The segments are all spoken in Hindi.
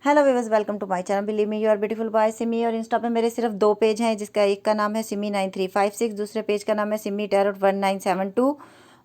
Hello viewers, welcome to my channel believe me you are beautiful by Simi. और इंस्टा पे मेरे सिर्फ 2 पेज हैं, जिसका एक का नाम है सिमी 9356, दूसरे पेज का नाम है सिमी टैरोट 1972।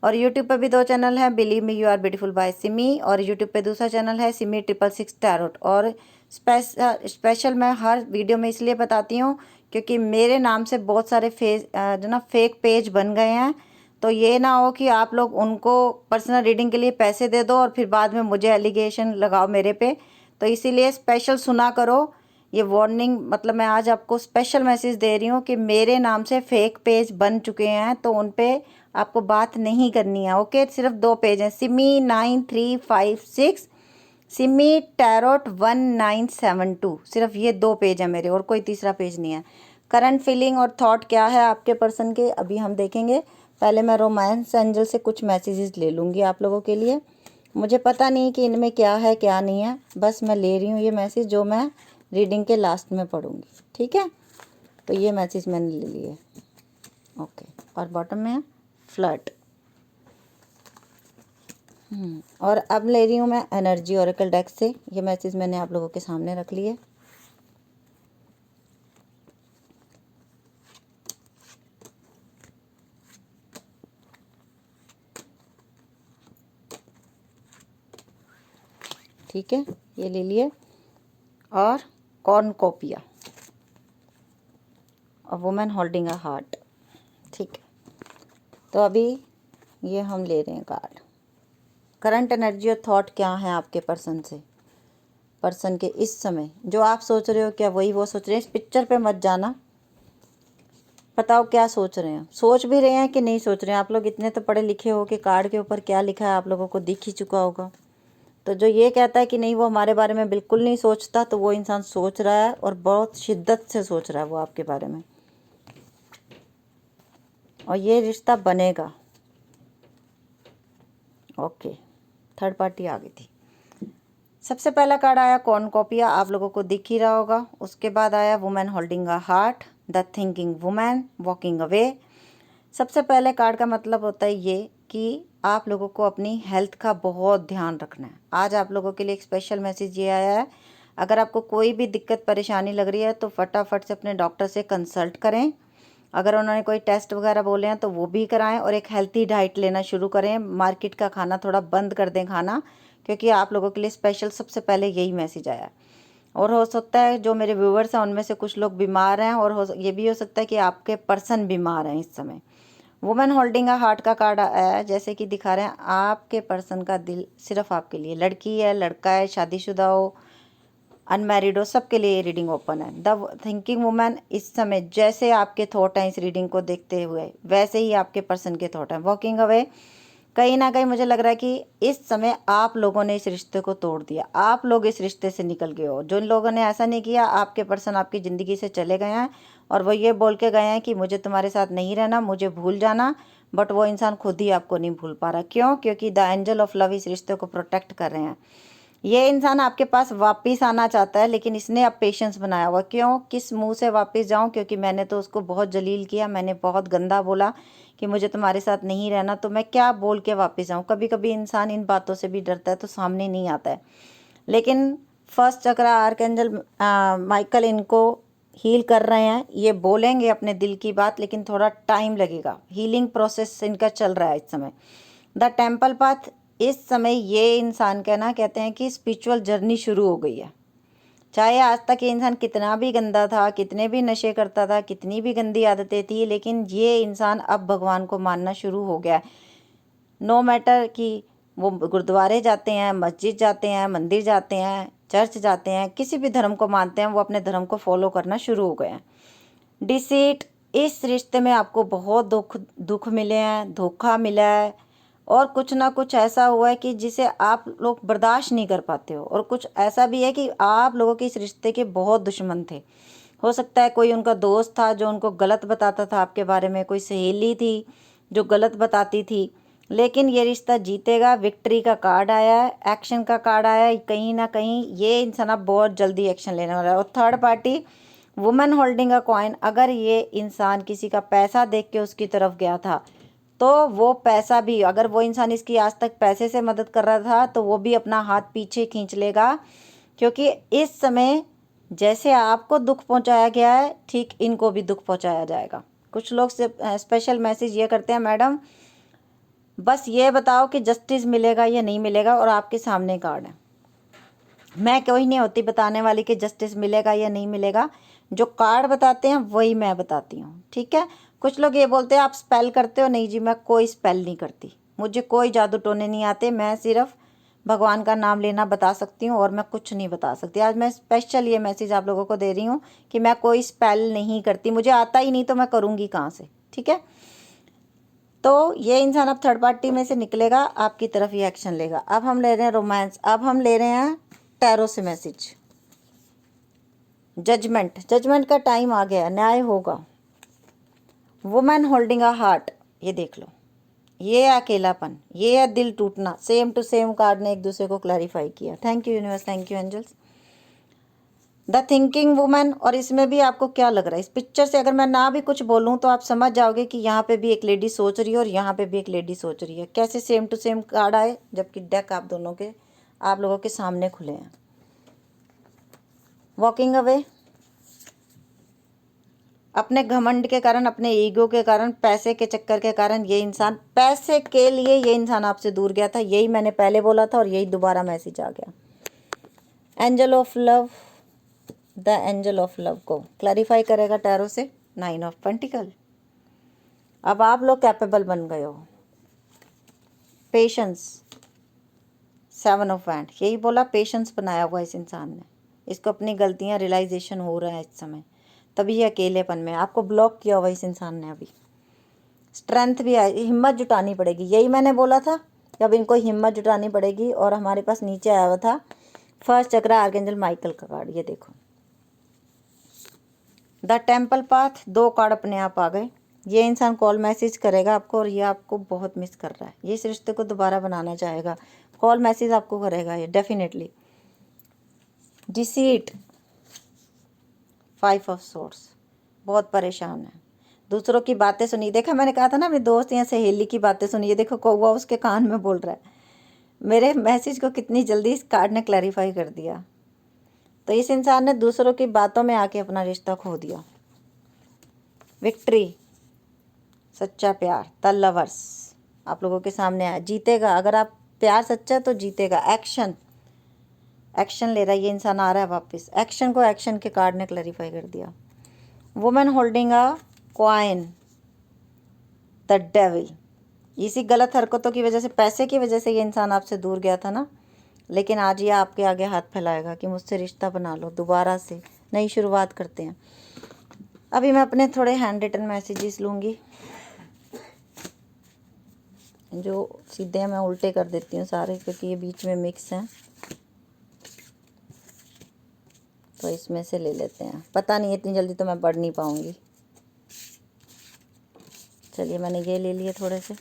और यूट्यूब पे भी 2 चैनल हैं, believe me you are beautiful by Simi, और यूट्यूब पे दूसरा चैनल है सिमी 666 टैरोट। और स्पेशल मैं हर वीडियो में इसलिए बताती हूँ क्योंकि मेरे नाम से बहुत सारे फेक पेज बन गए हैं। तो ये ना हो कि आप लोग उनको पर्सनल रीडिंग के लिए पैसे दे दो और फिर बाद में मुझे एलिगेशन लगाओ मेरे पे। तो इसीलिए स्पेशल सुना करो। ये वार्निंग मतलब मैं आज आपको स्पेशल मैसेज दे रही हूँ कि मेरे नाम से फेक पेज बन चुके हैं, तो उन पे आपको बात नहीं करनी है। ओके, सिर्फ 2 पेज हैं, सिमी 9356, सिमी टैरोट 1972। सिर्फ ये 2 पेज हैं मेरे, और कोई तीसरा पेज नहीं है। करंट फीलिंग और थॉट क्या है आपके पर्सन के, अभी हम देखेंगे। पहले मैं रोमांस एंजल से कुछ मैसेजेस ले लूँगी आप लोगों के लिए। मुझे पता नहीं कि इनमें क्या है क्या नहीं है, बस मैं ले रही हूँ ये मैसेज जो मैं रीडिंग के लास्ट में पढ़ूँगी। ठीक है, तो ये मैसेज मैंने ले लिए। ओके, और बॉटम में है फ्लर्ट। और अब ले रही हूँ मैं एनर्जी ओरेकल डेक से। ये मैसेज मैंने आप लोगों के सामने रख लिए। ठीक है, ये ले लिए। और कॉर्नकोपिया, a women holding a heart. ठीक है, तो अभी ये हम ले रहे हैं कार्ड। करंट एनर्जी और थॉट क्या है आपके पर्सन से, पर्सन के इस समय जो आप सोच रहे हो, क्या वही वो सोच रहे हैं? इस पिक्चर पे मत जाना, बताओ क्या सोच रहे हैं, सोच भी रहे हैं कि नहीं सोच रहे हैं। आप लोग इतने तो पढ़े लिखे हो कि कार्ड के ऊपर क्या लिखा है आप लोगों को दिख ही चुका होगा। तो जो ये कहता है कि नहीं वो हमारे बारे में बिल्कुल नहीं सोचता, तो वो इंसान सोच रहा है और बहुत शिद्दत से सोच रहा है वो आपके बारे में, और ये रिश्ता बनेगा। ओके, थर्ड पार्टी आ गई थी। सबसे पहला कार्ड आया कॉर्नकोपिया, आप लोगों को दिख ही रहा होगा। उसके बाद आया women holding a heart, the thinking women walking away. सबसे पहले कार्ड का मतलब होता है ये कि आप लोगों को अपनी हेल्थ का बहुत ध्यान रखना है। आज आप लोगों के लिए एक स्पेशल मैसेज ये आया है, अगर आपको कोई भी दिक्कत परेशानी लग रही है तो फटाफट से अपने डॉक्टर से कंसल्ट करें। अगर उन्होंने कोई टेस्ट वगैरह बोले हैं तो वो भी कराएं, और एक हेल्थी डाइट लेना शुरू करें। मार्केट का खाना थोड़ा बंद कर दें खाना, क्योंकि आप लोगों के लिए स्पेशल सबसे पहले यही मैसेज आया। और हो सकता है जो मेरे व्यूवर्स हैं उनमें से कुछ लोग बीमार हैं, और ये भी हो सकता है कि आपके पर्सन बीमार हैं इस समय। वुमेन होल्डिंग अ हार्ट का कार्ड आया है, जैसे कि दिखा रहे हैं आपके पर्सन का दिल सिर्फ आपके लिए, लड़की है लड़का है, शादीशुदा हो अनमैरिड हो, सबके लिए ये रीडिंग ओपन है। द थिंकिंग वुमेन, इस समय जैसे आपके थॉट हैं इस रीडिंग को देखते हुए वैसे ही आपके पर्सन के थॉट हैं। वॉकिंग अवे, कहीं ना कहीं मुझे लग रहा है कि इस समय आप लोगों ने इस रिश्ते को तोड़ दिया, आप लोग इस रिश्ते से निकल गए हो। जो लोगों ने ऐसा नहीं किया, आपके पर्सन आपकी ज़िंदगी से चले गए हैं और वो ये बोल के गए हैं कि मुझे तुम्हारे साथ नहीं रहना, मुझे भूल जाना। बट वो इंसान खुद ही आपको नहीं भूल पा रहा। क्यों? क्योंकि द एंजल ऑफ लव इस रिश्ते को प्रोटेक्ट कर रहे हैं। ये इंसान आपके पास वापस आना चाहता है, लेकिन इसने अब पेशेंस बनाया हुआ। क्यों? किस मुंह से वापस जाऊं? क्योंकि मैंने तो उसको बहुत जलील किया, मैंने बहुत गंदा बोला कि मुझे तुम्हारे साथ नहीं रहना, तो मैं क्या बोल के वापस आऊं? कभी कभी इंसान इन बातों से भी डरता है तो सामने नहीं आता है। लेकिन फर्स्ट चक्र आर्कएंजल माइकल इनको हील कर रहे हैं। ये बोलेंगे अपने दिल की बात, लेकिन थोड़ा टाइम लगेगा। हीलिंग प्रोसेस इनका चल रहा है इस समय। द टेम्पल पाथ, इस समय ये इंसान कहना कहते हैं कि स्पिरिचुअल जर्नी शुरू हो गई है। चाहे आज तक ये इंसान कितना भी गंदा था, कितने भी नशे करता था, कितनी भी गंदी आदतें थी, लेकिन ये इंसान अब भगवान को मानना शुरू हो गया है। नो मैटर कि वो गुरुद्वारे जाते हैं, मस्जिद जाते हैं, मंदिर जाते हैं, चर्च जाते हैं, किसी भी धर्म को मानते हैं, वो अपने धर्म को फॉलो करना शुरू हो गए हैं। डिसीट, इस रिश्ते में आपको बहुत दुख मिले हैं, धोखा मिला है, और कुछ ना कुछ ऐसा हुआ है कि जिसे आप लोग बर्दाश्त नहीं कर पाते हो। और कुछ ऐसा भी है कि आप लोगों के इस रिश्ते के बहुत दुश्मन थे। हो सकता है कोई उनका दोस्त था जो उनको गलत बताता था आपके बारे में, कोई सहेली थी जो गलत बताती थी। लेकिन ये रिश्ता जीतेगा। विक्ट्री का कार्ड आया है, एक्शन का कार्ड आया है। कहीं ना कहीं ये इंसान अब बहुत जल्दी एक्शन लेने वाला है। और third party women holding a coin, अगर ये इंसान किसी का पैसा देख के उसकी तरफ गया था तो वो पैसा भी, अगर वो इंसान इसकी आज तक पैसे से मदद कर रहा था तो वो भी अपना हाथ पीछे खींच लेगा। क्योंकि इस समय जैसे आपको दुख पहुंचाया गया है ठीक इनको भी दुख पहुंचाया जाएगा। कुछ लोग स्पेशल मैसेज ये करते हैं, मैडम बस ये बताओ कि जस्टिस मिलेगा या नहीं मिलेगा, और आपके सामने कार्ड है। मैं कोई नहीं होती बताने वाली कि जस्टिस मिलेगा या नहीं मिलेगा, जो कार्ड बताते हैं वही मैं बताती हूँ, ठीक है। कुछ लोग ये बोलते हैं आप स्पेल करते हो, नहीं जी मैं कोई स्पेल नहीं करती, मुझे कोई जादू टोने नहीं आते, मैं सिर्फ भगवान का नाम लेना बता सकती हूँ और मैं कुछ नहीं बता सकती। आज मैं स्पेशल ये मैसेज आप लोगों को दे रही हूँ कि मैं कोई स्पेल नहीं करती, मुझे आता ही नहीं तो मैं करूँगी कहाँ से, ठीक है। तो ये इंसान अब थर्ड पार्टी में से निकलेगा, आपकी तरफ ही एक्शन लेगा। अब हम ले रहे हैं रोमांस, अब हम ले रहे हैं टैरो से मैसेज। जजमेंट, जजमेंट का टाइम आ गया, न्याय होगा। वुमेन होल्डिंग अ हार्ट, ये देख लो, ये है अकेलापन, ये है दिल टूटना। सेम टू सेम कार्ड ने एक दूसरे को क्लैरिफाई किया। Thank you universe, thank you angels. The thinking woman, और इसमें भी आपको क्या लग रहा है, इस पिक्चर से अगर मैं ना भी कुछ बोलूं तो आप समझ जाओगे कि यहाँ पे भी एक लेडी सोच रही है और यहाँ पे भी एक लेडी सोच रही है। कैसे सेम टू सेम कार्ड आए जबकि डेक आप दोनों के, आप लोगों के सामने खुले हैं। वॉकिंग अवे, अपने घमंड के कारण, अपने ईगो के कारण, पैसे के चक्कर के कारण ये इंसान, पैसे के लिए ये इंसान आपसे दूर गया था। यही मैंने पहले बोला था और यही दोबारा मैसेज आ गया। Angel of love, the angel of love को क्लैरिफाई करेगा टैरो से। 9 ऑफ पेंटिकल, अब आप लोग कैपेबल बन गए हो। पेशेंस, 7 ऑफ वैंड, यही बोला, पेशेंस बनाया हुआ इस इंसान ने। इसको अपनी गलतियां रियलाइजेशन हो रहा है इस समय, तभी अकेलेपन में आपको ब्लॉक किया हुआ इस इंसान ने। अभी स्ट्रेंथ भी आई, हिम्मत जुटानी पड़ेगी, यही मैंने बोला था कि अब इनको हिम्मत जुटानी पड़ेगी। और हमारे पास नीचे आया हुआ था फर्स्ट चक्र आर्कएंजल माइकल का कार्ड, ये देखो द टेम्पल पाथ, 2 कार्ड अपने आप आ गए। ये इंसान कॉल मैसेज करेगा आपको और ये आपको बहुत मिस कर रहा है, ये इस रिश्ते को दोबारा बनाना चाहेगा, कॉल मैसेज आपको करेगा ये डेफिनेटली। डिसीट, 5 ऑफ सोर्स, बहुत परेशान है, दूसरों की बातें सुनी। देखा, मैंने कहा था ना अपनी दोस्त या सहेली की बातें सुनी। ये देखो कौवा उसके कान में बोल रहा है। मेरे मैसेज को कितनी जल्दी इस कार्ड ने क्लैरिफाई कर दिया। तो इस इंसान ने दूसरों की बातों में आके अपना रिश्ता खो दिया। विक्ट्री, सच्चा प्यार, द लवर्स आप लोगों के सामने आया, जीतेगा। अगर आप प्यार सच्चा तो जीतेगा। एक्शन, एक्शन ले रहा है ये इंसान, आ रहा है वापस। एक्शन को एक्शन के कार्ड ने क्लैरिफाई कर दिया। Women holding a coin, the devil, इसी गलत हरकतों की वजह से, पैसे की वजह से ये इंसान आपसे दूर गया था ना, लेकिन आज ये आपके आगे हाथ फैलाएगा कि मुझसे रिश्ता बना लो, दोबारा से नई शुरुआत करते हैं। अभी मैं अपने थोड़े हैंड रिटन मैसेजेस लूँगी, जो सीधे हैं मैं उल्टे कर देती हूँ सारे, क्योंकि ये बीच में मिक्स हैं। तो इसमें से ले लेते हैं, पता नहीं इतनी जल्दी तो मैं पढ़ नहीं पाऊँगी। चलिए मैंने ये ले लिए थोड़े से।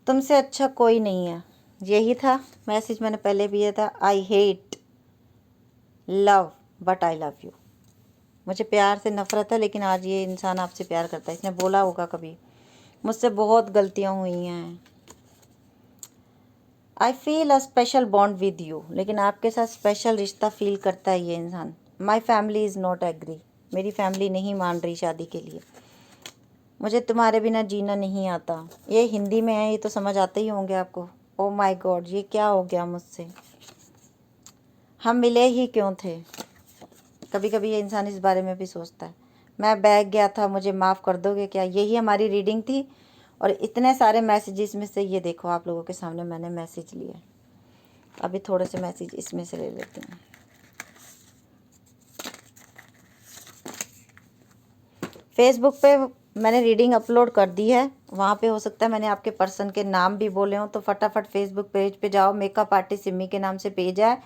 तुमसे अच्छा कोई नहीं है, यही था मैसेज, मैंने पहले भी दिया था। I hate love but I love you, मुझे प्यार से नफरत है लेकिन आज ये इंसान आपसे प्यार करता है। इसने बोला होगा कभी, मुझसे बहुत गलतियाँ हुई हैं। I feel a special bond with you, लेकिन आपके साथ स्पेशल रिश्ता फील करता है ये इंसान। My family is not agree, मेरी फैमिली नहीं मान रही शादी के लिए। मुझे तुम्हारे बिना जीना नहीं आता। ये हिंदी में है, ये तो समझ आते ही होंगे आपको। ओ माय गॉड, ये क्या हो गया मुझसे, हम मिले ही क्यों थे। कभी कभी ये इंसान इस बारे में भी सोचता है। मैं बहक गया था, मुझे माफ़ कर दोगे क्या। यही हमारी रीडिंग थी और इतने सारे मैसेजेस में से ये देखो आप लोगों के सामने मैंने मैसेज लिए। अभी थोड़े से मैसेज इसमें से ले लेते हैं। फेसबुक पे मैंने रीडिंग अपलोड कर दी है, वहाँ पे हो सकता है मैंने आपके पर्सन के नाम भी बोले हों, तो फटाफट फेसबुक पेज पे जाओ, मेकअप आर्टिस्ट सिम्मी के नाम से पेज है,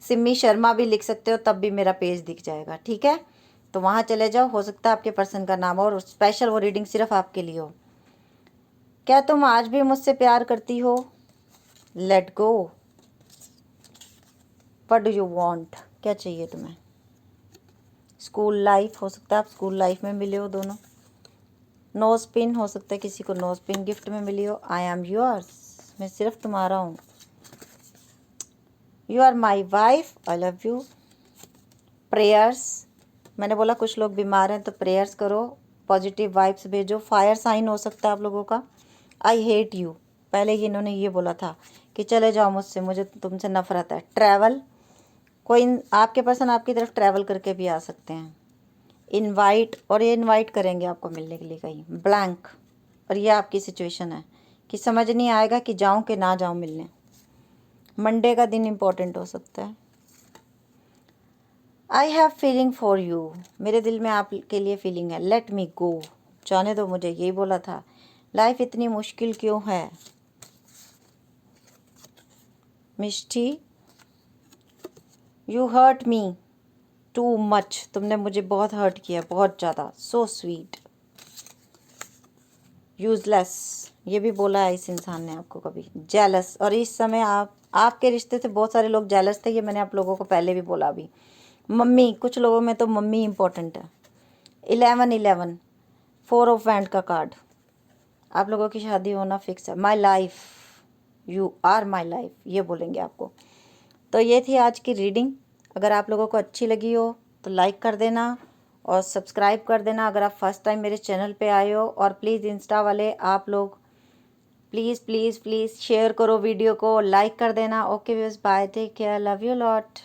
सिम्मी शर्मा भी लिख सकते हो, तब भी मेरा पेज दिख जाएगा, ठीक है। तो वहाँ चले जाओ, हो सकता है आपके पर्सन का नाम हो और स्पेशल वो रीडिंग सिर्फ आपके लिए हो। क्या तुम आज भी मुझसे प्यार करती हो। Let go, what do you want, क्या चाहिए तुम्हें? स्कूल लाइफ हो सकता है, आप स्कूल लाइफ में मिले हो दोनों। नोज पिन हो सकता है, किसी को नोज पिन गिफ्ट में मिली हो। आई एम योर्स, मैं सिर्फ तुम्हारा हूँ। You are my wife, I love you. Prayers, मैंने बोला कुछ लोग बीमार हैं तो प्रेयर्स करो, पॉजिटिव वाइब्स भेजो। फायर साइन हो सकता है आप लोगों का। आई हेट यू, पहले ही इन्होंने ये बोला था कि चले जाओ मुझसे, मुझे तुमसे नफरत है। ट्रैवल, कोई आपके पर्सन आपकी तरफ ट्रैवल करके भी आ सकते हैं। इनवाइट, और ये इनवाइट करेंगे आपको मिलने के लिए कहीं। ब्लैंक, और ये आपकी सिचुएशन है कि समझ नहीं आएगा कि जाऊं कि ना जाऊं मिलने। मंडे का दिन इम्पोर्टेंट हो सकता है। I have feeling for you, मेरे दिल में आपके लिए फीलिंग है। लेट मी गो, जाने दो मुझे, यही बोला था। लाइफ इतनी मुश्किल क्यों है। Mishti, you hurt me too much, तुमने मुझे बहुत हर्ट किया, बहुत ज़्यादा। So sweet. यूजलेस, ये भी बोला है इस इंसान ने आपको कभी। जेलस, और इस समय आपके रिश्ते से बहुत सारे लोग जेलस थे, ये मैंने आप लोगों को पहले भी बोला अभी। मम्मी, कुछ लोगों में तो मम्मी इम्पोर्टेंट है। 1111, 4 ऑफ वैंड का कार्ड, आप लोगों की शादी होना फिक्स है। My life, you are my life, ये बोलेंगे आपको। तो ये थी आज की रीडिंग। अगर आप लोगों को अच्छी लगी हो तो लाइक कर देना और सब्सक्राइब कर देना अगर आप फर्स्ट टाइम मेरे चैनल पे आए हो। और प्लीज़ इंस्टा वाले आप लोग प्लीज़ प्लीज़ प्लीज़ शेयर करो वीडियो को, लाइक कर देना। Okay viewers, bye, take care, love you lot.